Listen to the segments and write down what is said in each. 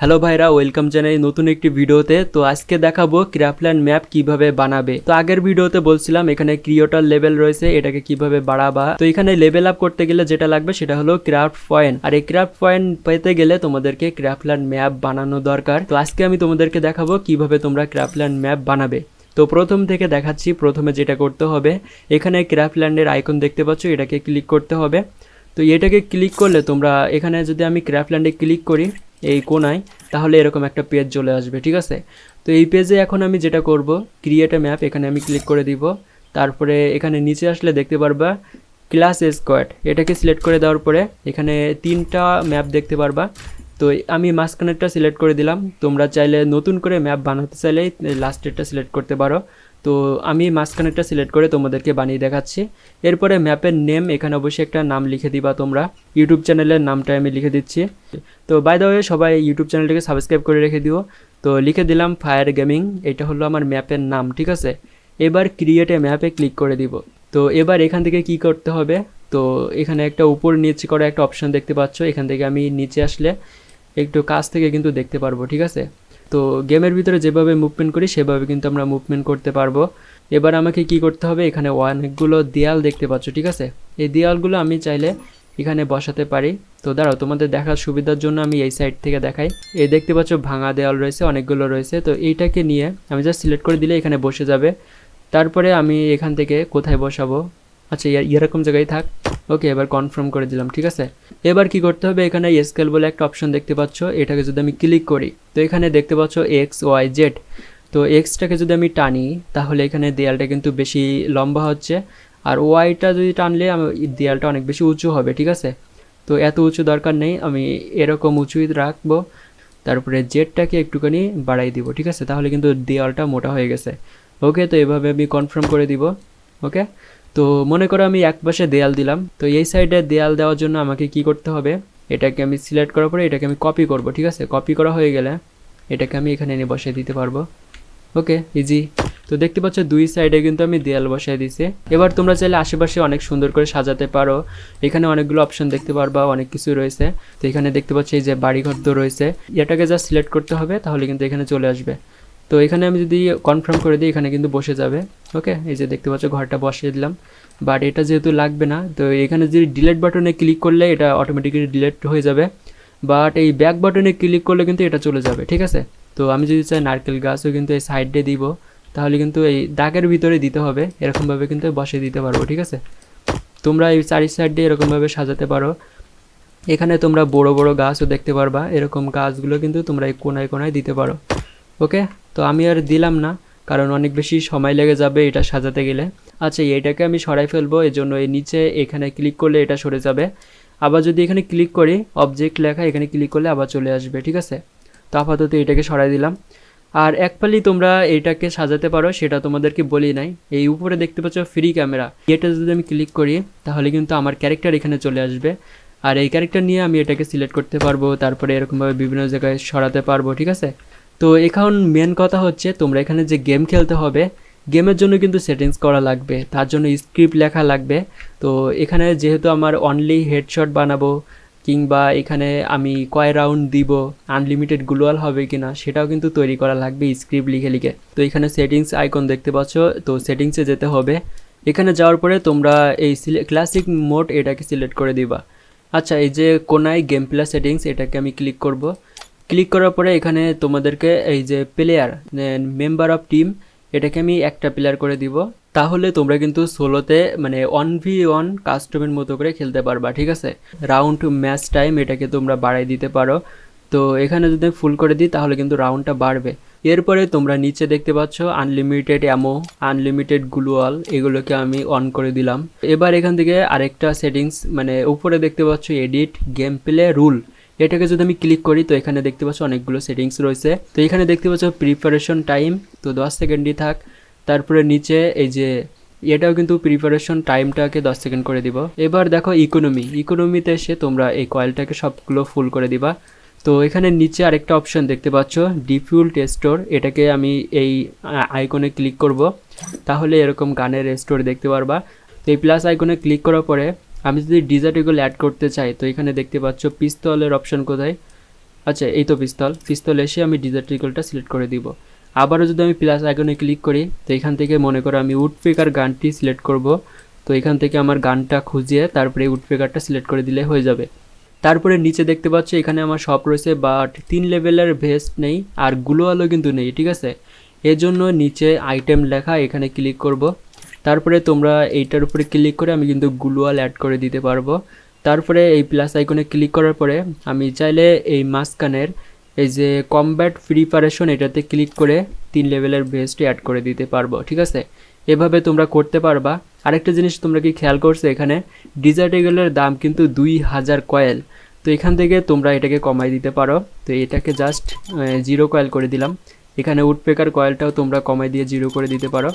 Hello ভাইরা, welcome জানাই নতুন একটি ভিডিওতে। তো আজকে দেখাবো ক্রাফটল্যান্ড ম্যাপ কিভাবে বানাবে। তো আগের ভিডিওতে বলছিলাম এখানে ক্রিয়েটর লেভেল রয়েছে, এটাকে কিভাবে বাড়াবা। তো এখানে লেভেল আপ করতে গেলে যেটা লাগবে সেটা হলো ক্রাফট পয়েন্ট, আর এই ক্রাফট পয়েন্ট পেতে গেলে তোমাদেরকে ক্রাফটল্যান্ড ম্যাপ বানানো দরকার। তো আজকে আমি তোমাদেরকে দেখাবো কিভাবে তোমরা ক্রাফটল্যান্ড ম্যাপ বানাবে। তো প্রথম থেকে দেখাচ্ছি। প্রথমে যেটা করতে হবে, এখানে ক্রাফটল্যান্ডের আইকন দেখতে পাচ্ছ, এটাকে ক্লিক করতে হবে। তো এটাকে ক্লিক করলে তোমরা এখানে যদি আমি ক্রাফটল্যান্ডে ক্লিক করি এই কোনায়, তাহলে এরকম একটা পেজ চলে আসবে, ঠিক আছে। তো এই পেজে এখন আমি যেটা করব, ক্রিয়েট এ ম্যাপ, এখানে আমি ক্লিক করে দিব। তারপরে এখানে নিচে আসলে দেখতে পারবা ক্লাস স্কোয়াড, এটাকে সিলেক্ট করে দেওয়ার পরে এখানে তিনটা ম্যাপ দেখতে পারবা। তো আমি মাঝখানেরটা সিলেক্ট করে দিলাম। তোমরা চাইলে নতুন করে ম্যাপ বানাতে চাইলে লাস্টেরটা সিলেক্ট করতে পারো। তো আমি মাঝখানেরটা সিলেক্ট করে তোমাদেরকে বানিয়ে দেখাচ্ছি। এরপরে ম্যাপের নেম, এখানে অবশ্যই একটা নাম লিখে দিবা তোমরা। ইউটিউব চ্যানেলের নামটা আমি লিখে দিচ্ছি। তো বাই দ্য ওয়ে, সবাই ইউটিউব চ্যানেলটাকে সাবস্ক্রাইব করে রেখে দিও। তো লিখে দিলাম ফায়ার গেমিং, এটা হলো আমার ম্যাপের নাম, ঠিক আছে। এবার ক্রিয়েট এ ম্যাপে ক্লিক করে দিব। তো এবার এখান থেকে কি করতে হবে, তো এখানে একটা উপর নিচে করা একটা অপশন দেখতে পাচ্ছ, এখান থেকে আমি নিচে আসলে একটু কাছ থেকে কিন্তু দেখতে পারবো, ঠিক আছে। তো গেমের ভিতরে যেভাবে মুভমেন্ট করি সেভাবে কিন্তু আমরা মুভমেন্ট করতে পারবো। এবার আমাকে কি করতে হবে, এখানে অনেকগুলো দেয়াল দেখতে পাচ্ছ, ঠিক আছে। এই দেয়ালগুলো আমি চাইলে এখানে বসাতে পারি। তো দাঁড়াও, তোমাদের দেখার সুবিধার জন্য আমি এই সাইড থেকে দেখাই। এই দেখতে পাচ্ছ ভাঙা দেয়াল রয়েছে, অনেকগুলো রয়েছে। তো এইটাকে নিয়ে আমি জাস্ট সিলেক্ট করে দিলে এখানে বসে যাবে। তারপরে আমি এখান থেকে কোথায় বসাবো, আচ্ছা এরকম জায়গায় থাক। ওকে, এবার কনফার্ম করে দিলাম, ঠিক আছে। এবার কি করতে হবে, এখানে স্কেল বলে একটা অপশন দেখতে পাচ্ছ, এটাকে যদি আমি ক্লিক করি তো এখানে দেখতে পাচ্ছ এক্স ওয়াই জেড। তো এক্সটাকে যদি আমি টানি তাহলে এখানে দেয়ালটা কিন্তু বেশি লম্বা হচ্ছে, আর ওয়াইটা যদি টানলে দেয়ালটা অনেক বেশি উঁচু হবে, ঠিক আছে। তো এত উঁচু দরকার নেই, আমি এরকম উঁচুই রাখবো। তারপরে জেডটাকে একটুখানি বাড়াই দিব, ঠিক আছে, তাহলে কিন্তু দেয়ালটা মোটা হয়ে গেছে। ওকে, তো এভাবে আমি কনফার্ম করে দিব। ওকে, তো মনে করো আমি এক পাশে দেয়াল দিলাম। তো এই সাইডে দেয়াল দেওয়ার জন্য আমাকে কি করতে হবে, এটাকে আমি সিলেক্ট করার পরে এটাকে আমি কপি করব, ঠিক আছে। কপি করা হয়ে গেলে এটাকে আমি এখানে এনে বসিয়ে দিতে পারবো। ওকে, ইজি। তো দেখতে পাচ্ছ দুই সাইডে কিন্তু আমি দেয়াল বসাই দিয়েছি। এবার তোমরা চাইলে আশেপাশে অনেক সুন্দর করে সাজাতে পারো। এখানে অনেকগুলো অপশন দেখতে পারবা, অনেক কিছু রয়েছে। তো এখানে দেখতে পাচ্ছ এই যে বাড়িঘর তো রয়েছে, এটাকে জাস্ট সিলেক্ট করতে হবে, তাহলে কিন্তু এখানে চলে আসবে। তো এখানে আমি যদি কনফার্ম করে দিই এখানে কিন্তু বসে যাবে। ওকে, এই যে দেখতে পাচ্ছ ঘরটা বসিয়ে দিলাম। বাট এটা যেহেতু লাগবে না, তো এখানে যদি ডিলিট বাটনে ক্লিক করলে এটা অটোমেটিক্যালি ডিলিট হয়ে যাবে। বাট এই ব্যাক বাটনে ক্লিক করলে কিন্তু এটা চলে যাবে, ঠিক আছে। তো আমি যদি চাই নারকেল গাছও কিন্তু এই সাইডে দিব, তাহলে কিন্তু এই দাগের ভিতরে দিতে হবে, এরকমভাবে কিন্তু বসিয়ে দিতে পারবো, ঠিক আছে। তোমরা এই চারি সাইডে এরকমভাবে সাজাতে পারো। এখানে তোমরা বড় বড় গাছও দেখতে পারবা, এরকম গাছগুলো কিন্তু তোমরা এই কোনায় কোনায় দিতে পারো। ওকে, তো আমি আর দিলাম না, কারণ অনেক বেশি সময় লেগে যাবে এটা সাজাতে গেলে। আচ্ছা, এইটাকে আমি সরাই ফেলবো, এই জন্য এই নিচে এখানে ক্লিক করলে এটা সরে যাবে। আবার যদি এখানে ক্লিক করি অবজেক্ট লেখা, এখানে ক্লিক করলে আবার চলে আসবে, ঠিক আছে। তো আপাতত এটাকে সরাই দিলাম। আর এক পালি তোমরা এটাকে সাজাতে পারো, সেটা তোমাদেরকে বলি নাই। এই উপরে দেখতে পাচ্ছ ফ্রি ক্যামেরা, এটা যদি আমি ক্লিক করি তাহলে কিন্তু আমার ক্যারেক্টার এখানে চলে আসবে। আর এই ক্যারেক্টার নিয়ে আমি এটাকে সিলেক্ট করতে পারবো, তারপরে এরকমভাবে বিভিন্ন জায়গায় সরাতে পারবো, ঠিক আছে। তো এখন মেন কথা হচ্ছে তোমরা এখানে যে গেম খেলতে হবে, গেমের জন্য কিন্তু সেটিংস করা লাগবে, তার জন্য স্ক্রিপ্ট লেখা লাগবে। তো এখানে যেহেতু আমার অনলি হেডশট বানাবো, কিংবা এখানে আমি কয় রাউন্ড দিব, আনলিমিটেড গ্লোয়াল হবে কিনা সেটাও কিন্তু তৈরি করা লাগবে স্ক্রিপ্ট লিখে লিখে। তো এখানে সেটিংস আইকন দেখতে পাচ্ছ, তো সেটিংসে যেতে হবে। এখানে যাওয়ার পরে তোমরা এই ক্লাসিক মোড এটাকে সিলেক্ট করে দিবা। আচ্ছা, এই যে কোনায় গেম প্লে সেটিংস, এটাকে আমি ক্লিক করব। ক্লিক করার পরে এখানে তোমাদেরকে এই যে প্লেয়ার মেম্বার অফ টিম, এটাকে আমি একটা প্লেয়ার করে দিব। তাহলে তোমরা কিন্তু সোলোতে মানে 1v1 কাস্টমের মতো করে খেলতে পারবা, ঠিক আছে। রাউন্ড ম্যাচ টাইম এটাকে তোমরা বাড়াই দিতে পারো। তো এখানে যদি ফুল করে দিই তাহলে কিন্তু রাউন্ডটা বাড়বে। এরপরে তোমরা নিচে দেখতে পাচ্ছ আনলিমিটেড অ্যামো, আনলিমিটেড গ্লুয়াল, এগুলোকে আমি অন করে দিলাম। এবার এখান থেকে আরেকটা সেটিংস, মানে উপরে দেখতে পাচ্ছ এডিট গেম প্লে রুল, এটাকে যদি আমি ক্লিক করি তো এখানে দেখতে পাচ্ছ অনেকগুলো সেটিংস রয়েছে। তো এখানে দেখতে পাচ্ছ প্রিপারেশন টাইম, তো 10 সেকেন্ডই থাক। তারপরে নিচে এই যে এটাও কিন্তু প্রিপারেশন টাইমটাকে 10 সেকেন্ড করে দিব। এবার দেখো ইকোনমিতে এসে তোমরা এই কয়েলটাকে সবগুলো ফুল করে দিবা। তো এখানে নিচে আরেকটা অপশন দেখতে পাচ্ছ ডিফিউল্ট স্টোর, এটাকে আমি এই আইকনে ক্লিক করব, তাহলে এরকম গানের স্টোর দেখতে পারবা। তো এই প্লাস আইকনে ক্লিক করার পরে আমি যদি ডিজার্ট এগুলো অ্যাড করতে চাই, তো এখানে দেখতে পাচ্ছ পিস্তলের অপশন কোথায়, আচ্ছা এই তো পিস্তল এসে আমি ডিজার্টিকলটা সিলেক্ট করে দিব। আবারও যদি আমি প্লাস আইকনে ক্লিক করি, তো এখান থেকে মনে করো আমি উডপেকার গানটি সিলেক্ট করব। তো এখান থেকে আমার গানটা খুঁজিয়ে তারপরে উডপেকারটা সিলেক্ট করে দিলে হয়ে যাবে। তারপরে নিচে দেখতে পাচ্ছ এখানে আমার সব রয়েছে, বাট 3 লেভেলের ভেস্ট নেই আর গ্লোয়ালও কিন্তু নেই, ঠিক আছে। এর জন্য নিচে আইটেম লেখা এখানে ক্লিক করব। তারপরে তোমরা এইটার উপরে ক্লিক করে আমি কিন্তু গ্লোয়াল অ্যাড করে দিতে পারবো। তারপরে এই প্লাস আইকনে ক্লিক করার পরে আমি চাইলে এই মাঝখানের এই যে কমব্যাট প্রিপারেশন এটাতে ক্লিক করে 3 লেভেলের ভেস্ট অ্যাড করে দিতে পারবো, ঠিক আছে। এভাবে তোমরা করতে পারবা। আরেকটা জিনিস তোমরা কি খেয়াল করছো, এখানে ডিজার্ট এগলের দাম কিন্তু 2000 কয়েল। তো এখান থেকে তোমরা এটাকে কমাই দিতে পারো। তো এটাকে জাস্ট 0 কয়েল করে দিলাম। এখানে উডপেকার কয়েলটাও তোমরা কমাই দিয়ে 0 করে দিতে পারো,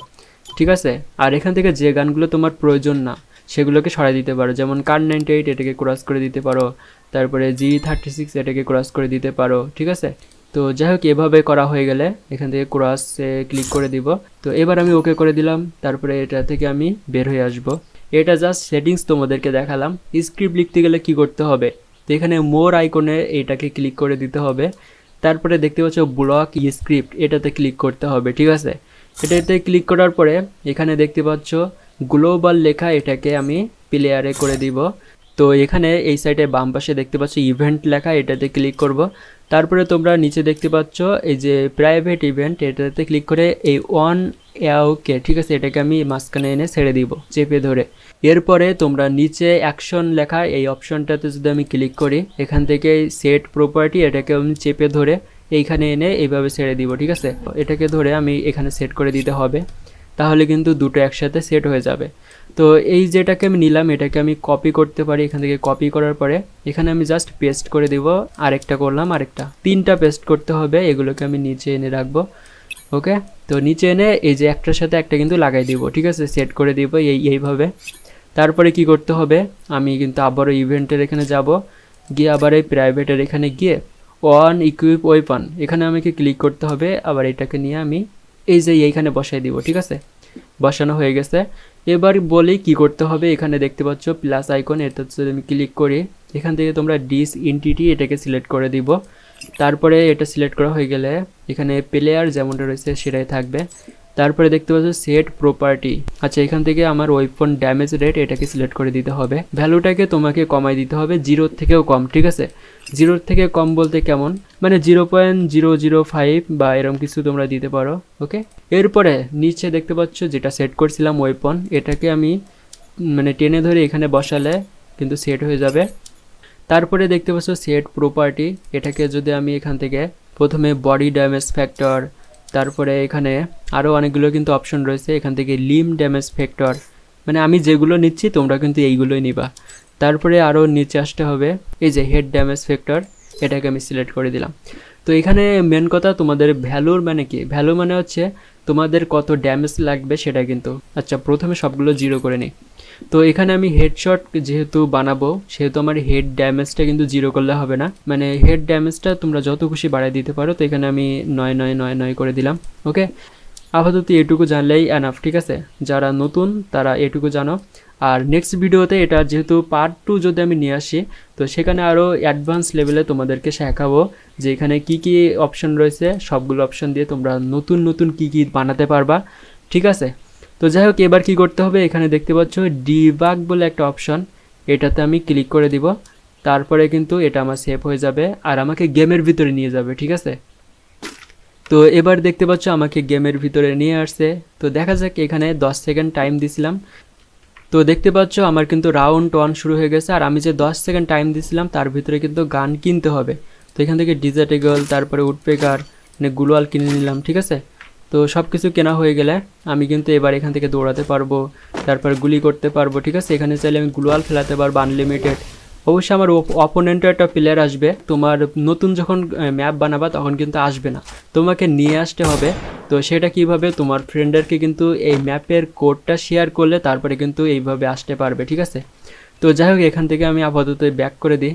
ঠিক আছে। আর এখান থেকে যে গানগুলো তোমার প্রয়োজন না সেগুলোকে সরাই দিতে পারো, যেমন কার 98 এটাকে ক্রস করে দিতে পারো, তারপরে G36 এটাকে ক্রস করে দিতে পারো, ঠিক আছে। তো যাই হোক এভাবে করা হয়ে গেলে এখান থেকে ক্রসে ক্লিক করে দিব। তো এবার আমি ওকে করে দিলাম। তারপরে এটা থেকে আমি বের হয়ে আসব। এটা জাস্ট সেটিংস তোমাদেরকে দেখালাম। স্ক্রিপ্ট লিখতে গেলে কি করতে হবে, তো এখানে মোর আইকনে এটাকে ক্লিক করে দিতে হবে। তারপরে দেখতে পাচ্ছ ব্লক স্ক্রিপ্ট, এটাতে ক্লিক করতে হবে, ঠিক আছে। এটাতে ক্লিক করার পরে এখানে দেখতে পাচ্ছ গ্লোবাল লেখা, এটাকে আমি প্লেয়ারে করে দিব। তো এখানে এই সাইডে বাম পাশে দেখতে পাচ্ছ ইভেন্ট লেখা, এটাতে ক্লিক করব। তারপরে তোমরা নিচে দেখতে পাচ্ছ এই যে প্রাইভেট ইভেন্ট, এটাতে ক্লিক করে এই অন ওকে, ঠিক আছে, এটাকে আমি মাঝখানে এনে ছেড়ে দিব চেপে ধরে। এরপরে তোমরা নিচে অ্যাকশন লেখা এই অপশনটাতে যদি আমি ক্লিক করি, এখান থেকে সেট প্রপার্টি এটাকে আমি চেপে ধরে এইখানে এনে এইভাবে ছেড়ে দিব, ঠিক আছে। এটাকে ধরে আমি এখানে সেট করে দিতে হবে, তাহলে কিন্তু দুটো একসাথে সেট হয়ে যাবে। তো এই যেটাকে আমি নিলাম এটাকে আমি কপি করতে পারি। এখান থেকে কপি করার পরে এখানে আমি জাস্ট পেস্ট করে দিব। আরেকটা করলাম, আরেকটা 3টা পেস্ট করতে হবে। এগুলোকে আমি নিচে এনে রাখবো, ওকে। তো নিচে এনে এই যে একটার সাথে একটা কিন্তু লাগাই দিব, ঠিক আছে, সেট করে দিব এইভাবে। তারপরে কি করতে হবে, আমি কিন্তু আবারও ইভেন্টের এখানে যাব, গিয়ে আবার এই প্রাইভেটের এখানে গিয়ে অন ইকুইপ ওয়েপন এখানে আমাকে ক্লিক করতে হবে। আবার এটাকে নিয়ে আমি এই যে এইখানে বসাই দিব, ঠিক আছে। বসানো হয়ে গেছে। এবার বলি কি করতে হবে, এখানে দেখতে পাচ্ছ প্লাস আইকন, এটাতে যদি আমি ক্লিক করি এখান থেকে তোমরা ডিস এন্টিটি এটাকে সিলেক্ট করে দিব। তারপরে এটা সিলেক্ট করা হয়ে গেলে এখানে প্লেয়ার যেমনটা রয়েছে সেটাই থাকবে। তারপরে দেখতে পাচ্ছ সেট প্রপার্টি, আচ্ছা এখান থেকে আমার ওয়েপন ড্যামেজ রেট এটাকে সিলেক্ট করে দিতে হবে। ভ্যালুটাকে তোমাকে কমাই দিতে হবে 0 থেকেও কম, ঠিক আছে। 0 থেকে কম বলতে কেমন, মানে 0.005 বা এরকম কিছু তোমরা দিতে পারো, ওকে। এরপরে নিচে দেখতে পাচ্ছ যেটা সেট করছিলাম ওয়েপন, এটাকে আমি মানে টেনে ধরে এখানে বসালে কিন্তু সেট হয়ে যাবে। তারপরে দেখতে পাচ্ছ সেট প্রপার্টি, এটাকে যদি আমি এখান থেকে প্রথমে বডি ড্যামেজ ফ্যাক্টর, তারপরে এখানে আরও অনেকগুলো কিন্তু অপশন রয়েছে, এখান থেকে লিম ড্যামেজ ফ্যাক্টর, মানে আমি যেগুলো নিচ্ছি তোমরা কিন্তু এইগুলোই নিবা। তারপরে আরও নিচে আসতে হবে এই যে হেড ড্যামেজ ফ্যাক্টর, এটাকে আমি সিলেক্ট করে দিলাম। তো এখানে মেন কথা তোমাদের ভ্যালুর মানে কি, ভ্যালু মানে হচ্ছে তোমাদের কত ড্যামেজ লাগবে সেটা কিন্তু। আচ্ছা প্রথমে সবগুলো 0 করে নিই। তো এখানে আমি হেডশট যেহেতু বানাবো সেহেতু আমার হেড ড্যামেজটা কিন্তু 0 করলে হবে না, মানে হেড ড্যামেজটা তোমরা যত খুশি বাড়াই দিতে পারো। তো এখানে আমি 9 করে দিলাম, ওকে। আপাতত এটুকু জানলেই এনাফ, ঠিক আছে। যারা নতুন তারা এটুকু জানো। আর নেক্সট ভিডিওতে এটা যেহেতু পার্ট 2 যদি আমি নিয়ে আসি, তো সেখানে আরও অ্যাডভান্স লেভেলে তোমাদেরকে শেখাবো যে এখানে কী কী অপশন রয়েছে, সবগুলো অপশন দিয়ে তোমরা নতুন নতুন কী কী বানাতে পারবা, ঠিক আছে। তো যাই হোক এবার কী করতে হবে, এখানে দেখতে পাচ্ছ ডিবাগ বলে একটা অপশন, এটাতে আমি ক্লিক করে দিব। তারপরে কিন্তু এটা আমার সেভ হয়ে যাবে আর আমাকে গেমের ভিতরে নিয়ে যাবে, ঠিক আছে। তো এবার দেখতে পাচ্ছ আমাকে গেমের ভিতরে নিয়ে আসছে। তো দেখা যাক, এখানে 10 সেকেন্ড টাইম দিছিলাম। তো দেখতে পাচ্ছ আমার কিন্তু রাউন্ড 1 শুরু হয়ে গেছে। আর আমি যে 10 সেকেন্ড টাইম দিছিলাম তার ভিতরে কিন্তু গান কিনতে হবে। তো এখান থেকে ডিজার্ট এগল, তারপরে উডপেকার, মানে গ্লোয়াল কিনে নিলাম, ঠিক আছে। তো সব কিছু কেনা হয়ে গেলে আমি কিন্তু এবার এখান থেকে দৌড়াতে পারবো, তারপর গুলি করতে পারবো, ঠিক আছে। এখানে চাইলে আমি গ্লোয়াল ফেলাতে পারবো আনলিমিটেড। অবশ্যই আমার অপোনেন্টের একটা প্লেয়ার আসবে, তোমার নতুন যখন ম্যাপ বানাবা তখন কিন্তু আসবে না, তোমাকে নিয়ে আসতে হবে। তো সেটা কিভাবে, তোমার ফ্রেন্ডদেরকে কিন্তু এই ম্যাপের কোডটা শেয়ার করলে তারপরে কিন্তু এইভাবে আসতে পারবে, ঠিক আছে। তো যাই হোক এখান থেকে আমি আপাতত ব্যাক করে দিই।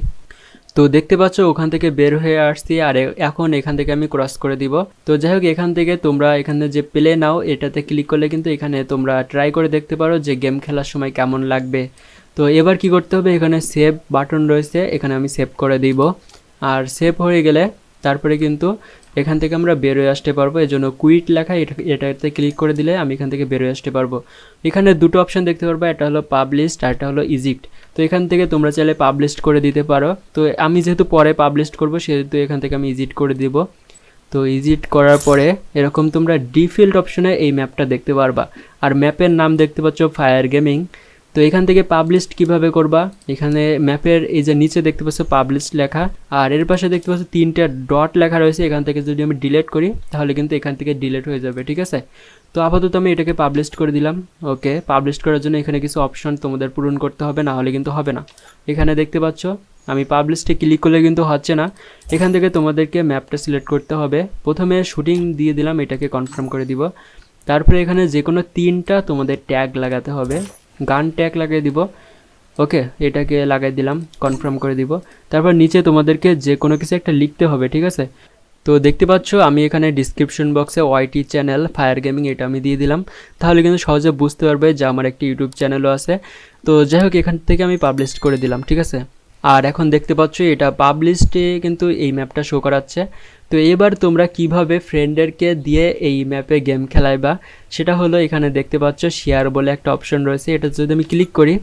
তো দেখতে পাচ্ছ ওখান থেকে বের হয়ে আসছি আর এখন এখান থেকে আমি ক্রস করে দিব। তো যাই হোক এখান থেকে তোমরা এখানে যে প্লে নাও এটাতে ক্লিক করলে কিন্তু এখানে তোমরা ট্রাই করে দেখতে পারো যে গেম খেলার সময় কেমন লাগবে। তো এবার কি করতে হবে, এখানে সেভ বাটন রয়েছে, এখানে আমি সেভ করে দিব। আর সেভ হয়ে গেলে তারপরে কিন্তু এখান থেকে আমরা বেরোয় আসতে পারবো। এই জন্য কুইট লেখা এটাতে ক্লিক করে দিলে আমি এখান থেকে বেরোয় আসতে পারবো। এখানে দুটো অপশান দেখতে পারবো, একটা হলো পাবলিশড আর একটা হলো ইজিক্ট। তো এখান থেকে তোমরা চাইলে পাবলিশড করে দিতে পারো। তো আমি যেহেতু পরে পাবলিশড করবো সেহেতু এখান থেকে আমি ইজিট করে দিব। তো ইজিট করার পরে এরকম তোমরা ডিফল্ট অপশনে এই ম্যাপটা দেখতে পারবা। আর ম্যাপের নাম দেখতে পাচ্ছ ফায়ার গেমিং। তো এখান থেকে পাবলিশড কিভাবে করবা, এখানে ম্যাপের এই যে নিচে দেখতে পাচ্ছ পাবলিশড লেখা, আর এর পাশে দেখতে পাচ্ছ 3টা ডট লেখা রয়েছে। এখান থেকে যদি আমি ডিলিট করি তাহলে কিন্তু এখান থেকে ডিলিট হয়ে যাবে, ঠিক আছে। তো আপাতত আমি এটাকে পাবলিশড করে দিলাম। ওকে, পাবলিশড করার জন্য এখানে কিছু অপশন তোমাদের পূরণ করতে হবে, না হলে কিন্তু হবে না। এখানে দেখতে পাচ্ছ আমি পাবলিশডে ক্লিক করলে কিন্তু হচ্ছে না। এখান থেকে তোমাদেরকে ম্যাপটা সিলেক্ট করতে হবে। প্রথমে শুটিং দিয়ে দিলাম, এটাকে কনফার্ম করে দিব। তারপরে এখানে যে কোনো 3টা তোমাদের ট্যাগ লাগাতে হবে, গান ট্যাগ লাগিয়ে দিব। ওকে, এটাকে লাগাই দিলাম, কনফার্ম করে দিব। তারপর নিচে তোমাদেরকে যে কোনো কিছু একটা লিখতে হবে, ঠিক আছে। তো দেখতে পাচ্ছ আমি এখানে ডিসক্রিপশন বক্সে ওয়াইটি চ্যানেল ফায়ার গেমিং এটা আমি দিয়ে দিলাম, তাহলে কিন্তু সহজে বুঝতে পারবে যে আমার একটি ইউটিউব চ্যানেলও আছে। তো যাই হোক, এখান থেকে আমি পাবলিশ করে দিলাম, ঠিক আছে। আর এখন দেখতে পাচ্ছ এটা পাবলিশডে কিন্তু এই ম্যাপটা শো করাচ্ছে। তো এবার তোমরা কিভাবে ফ্রেন্ডদেরকে দিয়ে এই ম্যাপে গেম খেলাইবা সেটা হলো এখানে দেখতে পাচ্ছ শেয়ার বলে একটা অপশন রয়েছে। এটা যদি আমি ক্লিক করি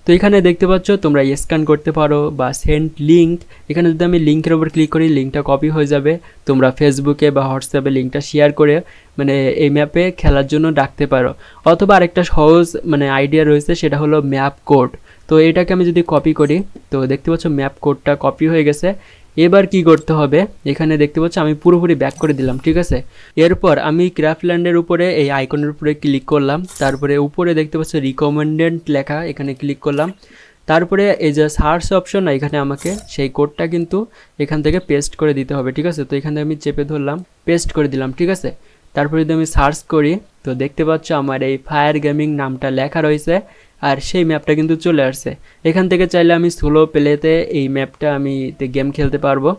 তো এখানে দেখতে পাচ্ছ তোমরা স্ক্যান করতে পারো বা সেন্ড লিঙ্ক। এখানে যদি আমি লিঙ্কের উপর ক্লিক করি লিঙ্কটা কপি হয়ে যাবে, তোমরা ফেসবুকে বা হোয়াটসঅ্যাপে লিঙ্কটা শেয়ার করে মানে এই ম্যাপে খেলার জন্য ডাকতে পারো। অথবা আরেকটা সহজ মানে আইডিয়া রয়েছে, সেটা হলো ম্যাপ কোড। তো এটাকে আমি যদি কপি করি তো দেখতে পাচ্ছ ম্যাপ কোডটা কপি হয়ে গেছে। এবার কি করতে হবে, এখানে দেখতে পাচ্ছ আমি পুরোপুরি ব্যাক করে দিলাম, ঠিক আছে। এরপর আমি ক্রাফটল্যান্ডের উপরে এই আইকনের উপরে ক্লিক করলাম। তারপরে উপরে দেখতে পাচ্ছ রিকমেন্ডেড লেখা, এখানে ক্লিক করলাম। তারপরে এই যে সার্চ অপশন, এখানে আমাকে সেই কোডটা কিন্তু এখান থেকে পেস্ট করে দিতে হবে, ঠিক আছে। তো এখানে আমি চেপে ধরলাম, পেস্ট করে দিলাম, ঠিক আছে। তারপরে যদি আমি সার্চ করি তো দেখতে পাচ্ছ আমার এই ফায়ার গেমিং নামটা লেখা রয়েছে, আর সেই ম্যাপটা কিন্তু চলে আসছে। এখান থেকে চাইলে আমি সোলো প্লেতে এই ম্যাপটা আমি গেম খেলতে পারবো।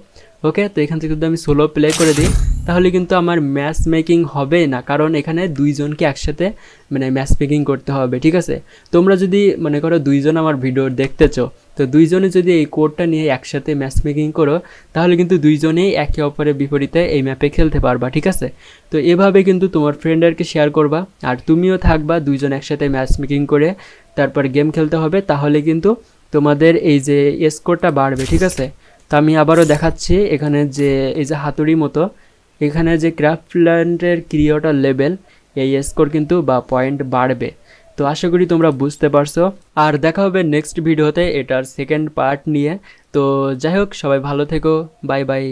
ওকে, তো এখান থেকে যদি আমি সোলো প্লে করে দিই তাহলে কিন্তু আমার ম্যাচ মেকিং হবে না, কারণ এখানে দুইজনকে একসাথে মানে ম্যাচ মেকিং করতে হবে, ঠিক আছে। তোমরা যদি মনে করো দুইজন আমার ভিডিও দেখতেছো, তো দুইজনে যদি এই কোডটা নিয়ে একসাথে ম্যাচ মেকিং করো তাহলে কিন্তু দুইজনেই একে অপরের বিপরীতে এই ম্যাপে খেলতে পারবা, ঠিক আছে। তো এভাবে কিন্তু তোমার ফ্রেন্ডদেরকে শেয়ার করবা আর তুমিও থাকবা, দুইজন একসাথে ম্যাচ মেকিং করে তারপর গেম খেলতে হবে, তাহলে কিন্তু তোমাদের এই যে স্কোরটা বাড়বে, ঠিক আছে। তো আমি আবারও দেখাচ্ছি, এখানে যে এই যে হাতুড়ি মতো এখানে যে ক্রাফটল্যান্ডের ক্রিয়েটর লেভেল এই স্কোর কিন্তু বা পয়েন্ট বাড়বে। তো আশা করি তোমরা বুঝতে পারছো। আর দেখা হবে নেক্সট ভিডিওতে এটার সেকেন্ড পার্ট নিয়ে। তো যাই হোক, সবাই ভালো থেকো, বাই বাই।